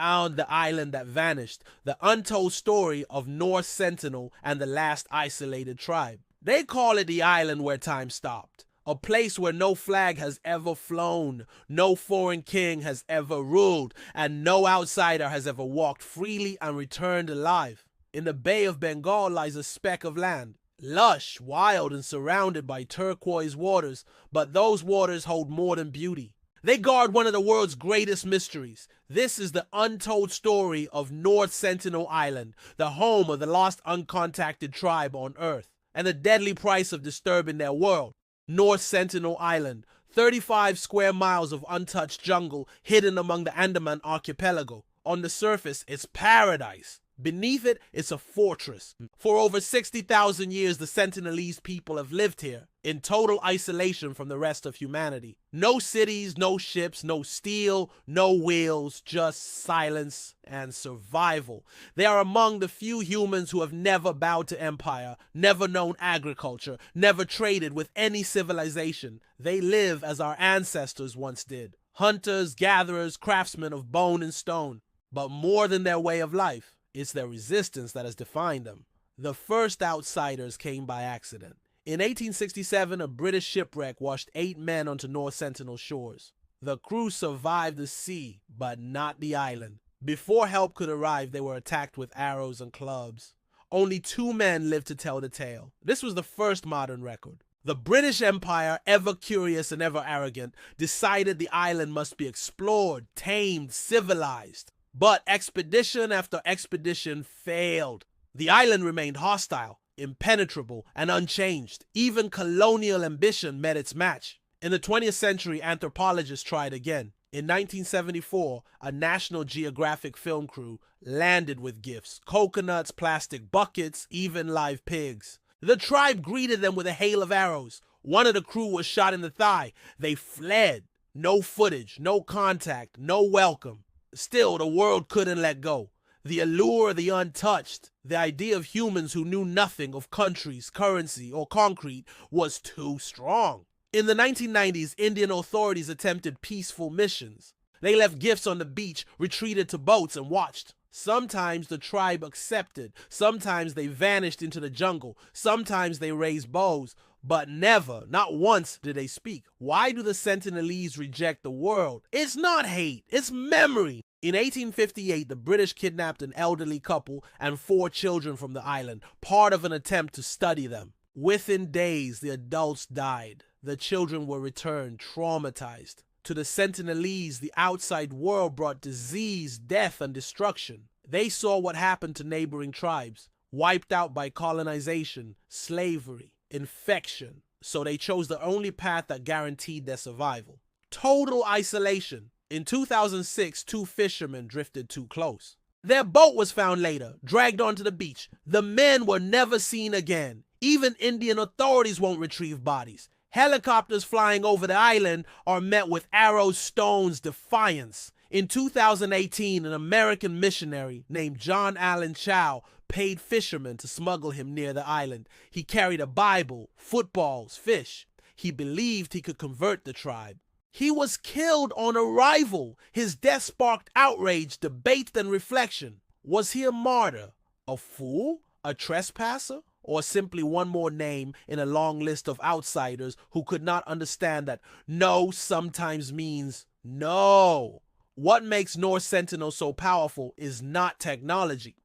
found the island that vanished, the untold story of North Sentinel and the last isolated tribe. They call it the island where time stopped, a place where no flag has ever flown, no foreign king has ever ruled, and no outsider has ever walked freely and returned alive. In the Bay of Bengal lies a speck of land, lush, wild, and surrounded by turquoise waters, but those waters hold more than beauty. They guard one of the world's greatest mysteries. This is the untold story of North Sentinel Island, the home of the lost uncontacted tribe on Earth, and the deadly price of disturbing their world. North Sentinel Island, 35 square miles of untouched jungle hidden among the Andaman archipelago. On the surface, it's paradise. Beneath it, it's a fortress. For over 60,000 years, the Sentinelese people have lived here, in total isolation from the rest of humanity. No cities, no ships, no steel, no wheels, just silence and survival. They are among the few humans who have never bowed to empire, never known agriculture, never traded with any civilization. They live as our ancestors once did. Hunters, gatherers, craftsmen of bone and stone. But more than their way of life, it's their resistance that has defined them. The first outsiders came by accident. In 1867, a British shipwreck washed 8 men onto North Sentinel shores. The crew survived the sea, but not the island. Before help could arrive, they were attacked with arrows and clubs. Only 2 men lived to tell the tale. This was the first modern record. The British Empire, ever curious and ever arrogant, decided the island must be explored, tamed, civilized. But expedition after expedition failed. The island remained hostile, impenetrable, and unchanged. Even colonial ambition met its match. In the 20th century, anthropologists tried again. In 1974, a National Geographic film crew landed with gifts: coconuts, plastic buckets, even live pigs. The tribe greeted them with a hail of arrows. One of the crew was shot in the thigh. They fled. No footage, no contact, no welcome. Still, the world couldn't let go. The allure of the untouched, the idea of humans who knew nothing of countries, currency, or concrete was too strong. In the 1990s, Indian authorities attempted peaceful missions. They left gifts on the beach, retreated to boats, and watched. Sometimes the tribe accepted, sometimes they vanished into the jungle, sometimes they raised bows, but never, not once, did they speak. Why do the Sentinelese reject the world? It's not hate, it's memory. In 1858, the British kidnapped an elderly couple and 4 children from the island, part of an attempt to study them. Within days, the adults died. The children were returned, traumatized. To the Sentinelese, the outside world brought disease, death, and destruction. They saw what happened to neighboring tribes, wiped out by colonization, slavery, infection. So they chose the only path that guaranteed their survival: total isolation. In 2006, 2 fishermen drifted too close. Their boat was found later, dragged onto the beach. The men were never seen again. Even Indian authorities won't retrieve bodies. Helicopters flying over the island are met with arrows, stones, defiance. In 2018, an American missionary named John Allen Chau paid fishermen to smuggle him near the island. He carried a Bible, footballs, fish. He believed he could convert the tribe. He was killed on arrival. His death sparked outrage, debate, and reflection. Was he a martyr, a fool, a trespasser, or simply one more name in a long list of outsiders who could not understand that no sometimes means no? What makes North Sentinel so powerful is not technology.